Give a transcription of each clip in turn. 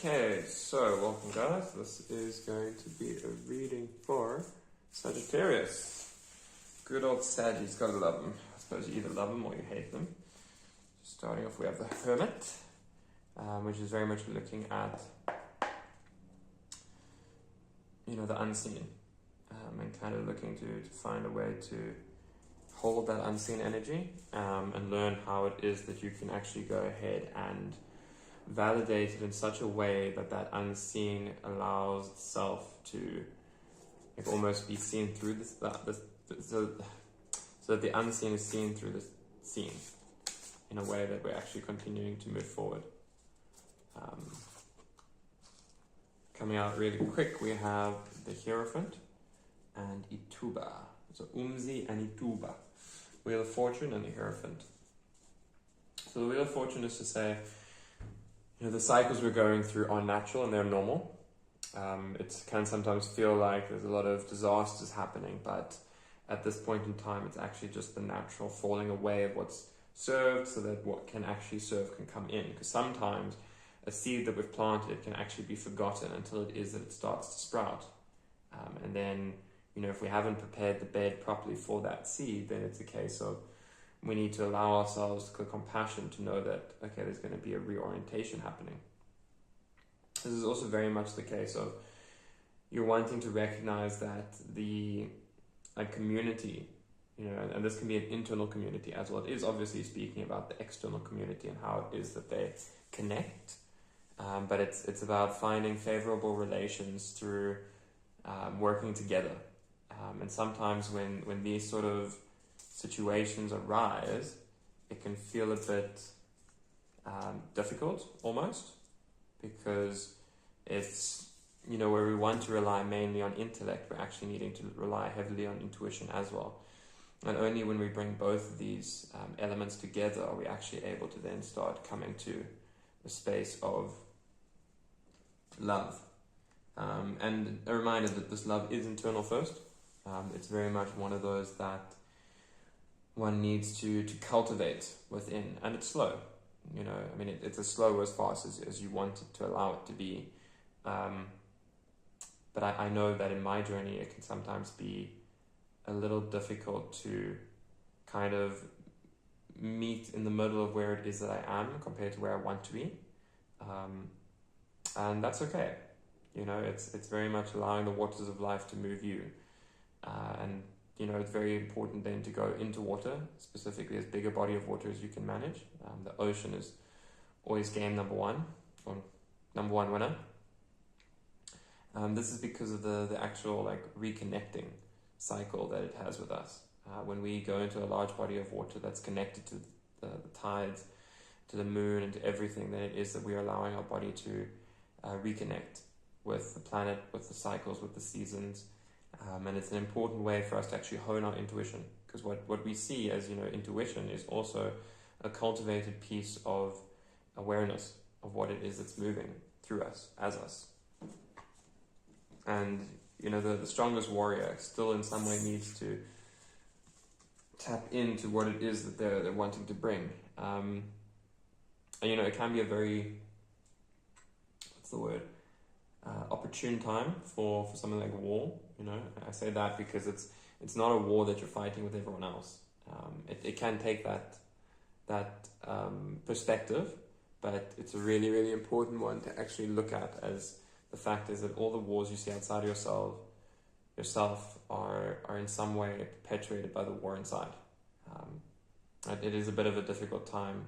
Okay, so welcome guys. This is going to be a reading for Sagittarius. Good old Saggies, gotta love them. I suppose you either love them or you hate them. Starting off, we have the Hermit, which is very much looking at, the unseen, and kind of looking to find a way to hold that unseen energy, and learn how it is that you can actually go ahead and validate it in such a way that that unseen allows itself to almost be seen through so that the unseen is seen through the seen in a way that we're actually continuing to move forward. Coming out really quick, we have the Hierophant and Ituba. So Umzi and Ituba. Wheel of Fortune and the Hierophant. So the Wheel of Fortune is to say, the cycles we're going through are natural and they're normal. It can sometimes feel like there's a lot of disasters happening, but at this point in time, it's actually just the natural falling away of what's served so that what can actually serve can come in. Because sometimes a seed that we've planted can actually be forgotten until it is that it starts to sprout. And then, if we haven't prepared the bed properly for that seed, then it's a case of we need to allow ourselves the compassion to know that, okay, there's going to be a reorientation happening. This is also very much the case of you're wanting to recognize that the community, and this can be an internal community as well. It is obviously speaking about the external community and how it is that they connect. But it's about finding favorable relations through working together. And sometimes when these sort of situations arise, it can feel a bit difficult almost, because it's, where we want to rely mainly on intellect, we're actually needing to rely heavily on intuition as well. And only when we bring both of these elements together are we actually able to then start coming to the space of love. And a reminder that this love is internal first. It's very much one of those that one needs to cultivate within, and it's slow. It's as slow as fast as you want it to allow it to be. But I know that in my journey, it can sometimes be a little difficult to kind of meet in the middle of where it is that I am compared to where I want to be. And that's okay. It's very much allowing the waters of life to move you. And it's very important then to go into water, specifically as big a body of water as you can manage. The ocean is always game number one, or number one winner. This is because of the actual reconnecting cycle that it has with us. When we go into a large body of water that's connected to the tides, to the moon, and to everything, then it is that we are allowing our body to reconnect with the planet, with the cycles, with the seasons. And it's an important way for us to actually hone our intuition, because what we see as intuition is also a cultivated piece of awareness of what it is that's moving through us, as us. And the strongest warrior still in some way needs to tap into what it is that they're wanting to bring. And it can be a very, opportune time for something like war. I say that because it's not a war that you're fighting with everyone else. It can take that perspective, but it's a really, really important one to actually look at, as the fact is that all the wars you see outside of yourself are in some way perpetuated by the war inside. It is a bit of a difficult time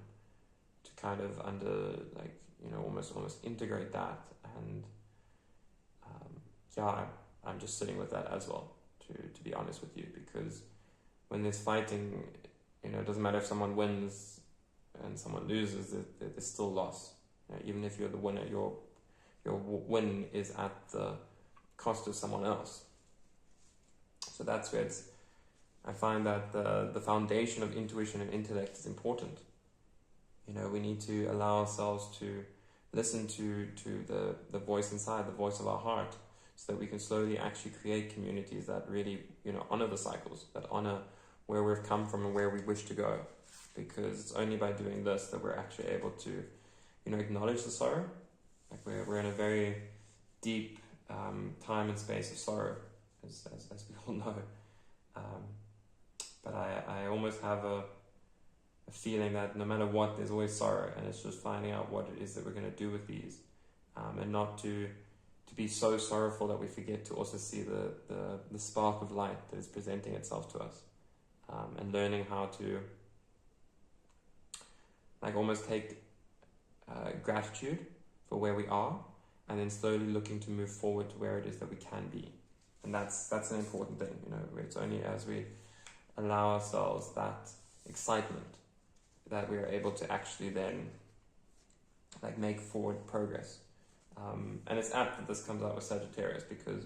to kind of almost integrate that, and I'm just sitting with that as well, to be honest with you, because when there's fighting, it doesn't matter if someone wins and someone loses, there's still loss. Even if you're the winner, your win is at the cost of someone else. So that's where I find that the foundation of intuition and intellect is important. We need to allow ourselves to listen to the voice inside, the voice of our heart, so that we can slowly actually create communities that really, honor the cycles, that honor where we've come from and where we wish to go. Because it's only by doing this that we're actually able to, acknowledge the sorrow, we're in a very deep time and space of sorrow, as we all know. But I almost have a feeling that no matter what, there's always sorrow, and it's just finding out what it is that we're going to do with these, and not to be so sorrowful that we forget to also see the spark of light that is presenting itself to us, and learning how to like almost take gratitude for where we are, and then slowly looking to move forward to where it is that we can be. And that's an important thing, you know. It's only as we allow ourselves that excitement that we are able to actually then like make forward progress. And it's apt that this comes out with Sagittarius, because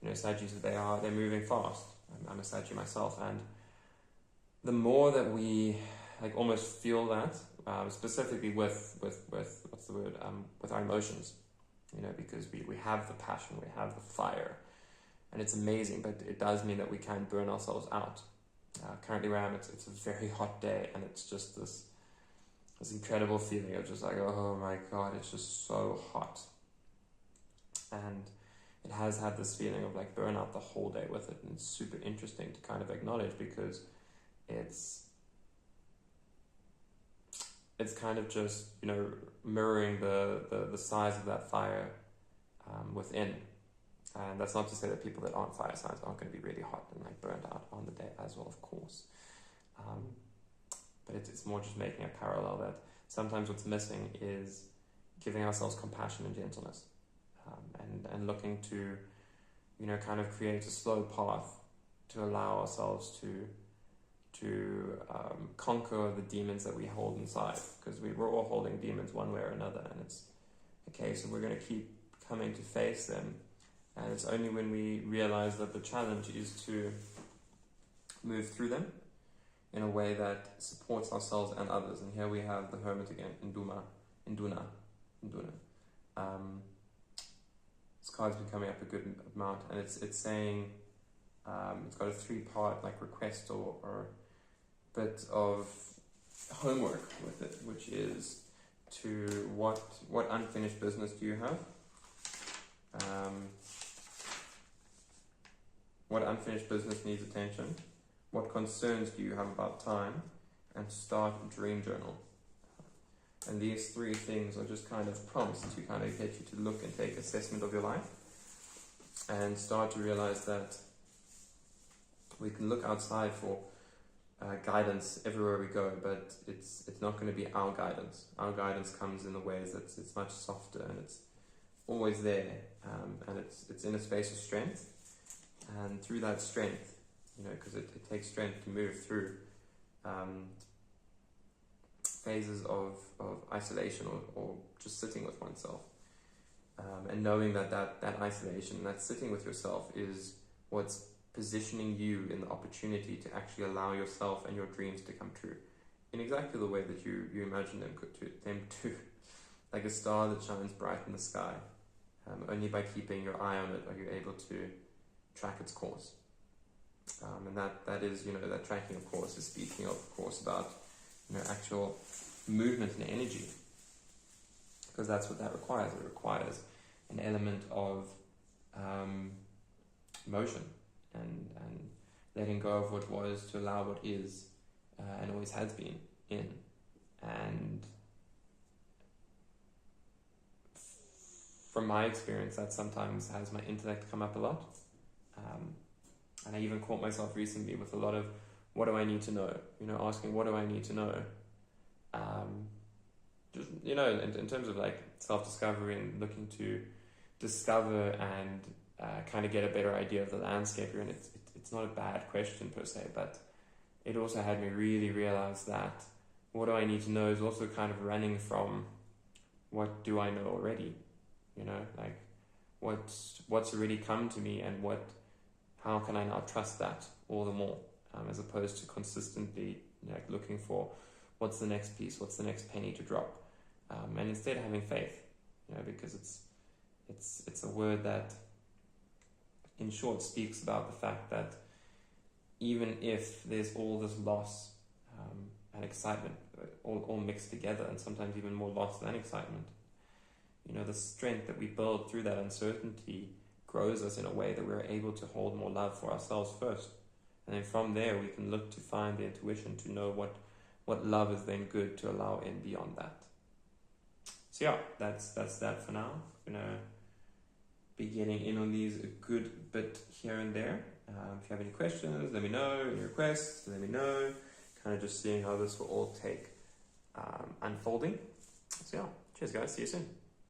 you know Sagittarius, they're moving fast. I'm a Sagittarius myself, and the more that we like almost feel that, specifically with what's the word, with our emotions, you know, because we have the passion, we have the fire, and it's amazing, but it does mean that we can burn ourselves out. Currently where I am, it's a very hot day, and it's just this incredible feeling of just like, oh my god, it's just so hot. And it has had this feeling of like burnout the whole day with it, and it's super interesting to kind of acknowledge, because it's kind of just, you know, mirroring the size of that fire within. And that's not to say that people that aren't fire signs aren't going to be really hot and like burned out on the day as well, of course. But it's more just making a parallel that sometimes what's missing is giving ourselves compassion and gentleness, and looking to, you know, kind of create a slow path to allow ourselves to conquer the demons that we hold inside, because we're all holding demons one way or another, and it's a case of we're going to keep coming to face them. And it's only when we realize that the challenge is to move through them in a way that supports ourselves and others. And here we have the Hermit again, Induna. This card's been coming up a good amount, and it's saying, it's got a 3-part like request or bit of homework with it, which is to what unfinished business do you have? What unfinished business needs attention? What concerns do you have about time? And start a dream journal. And these 3 things are just kind of prompts to kind of get you to look and take assessment of your life, and start to realize that we can look outside for guidance everywhere we go, but it's not going to be our guidance. Our guidance comes in the ways that it's much softer, and it's always there, and it's in a space of strength. And through that strength, you know, because it takes strength to move through phases of isolation or just sitting with oneself, and knowing that isolation, that sitting with yourself, is what's positioning you in the opportunity to actually allow yourself and your dreams to come true in exactly the way that you imagine them to, like a star that shines bright in the sky. Only by keeping your eye on it are you able to track its course. And that is, you know, that tracking of course is speaking of course about, you know, actual movement and energy, because that's what that requires. It requires an element of motion and letting go of what was to allow what is, and always has been in. And from my experience, that sometimes has my intellect come up a lot. And I even caught myself recently with a lot of, what do I need to know? You know, asking, what do I need to know? Just, you know, in terms of like self-discovery and looking to discover and kind of get a better idea of the landscape here. And it's not a bad question per se, but it also had me really realize that what do I need to know is also kind of running from what do I know already? You know, like what's already come to me, and how can I now trust that all the more, as opposed to consistently like looking for what's the next piece, what's the next penny to drop, and instead having faith, you know, because it's a word that in short speaks about the fact that even if there's all this loss and excitement all mixed together, and sometimes even more loss than excitement, the strength that we build through that uncertainty grows us in a way that we're able to hold more love for ourselves first. And then from there, we can look to find the intuition to know what love is then good to allow in beyond that. So yeah, that's that for now. I'm going to be getting in on these a good bit here and there. If you have any questions, let me know. Any requests, let me know. Kind of just seeing how this will all take unfolding. So yeah, cheers guys, see you soon.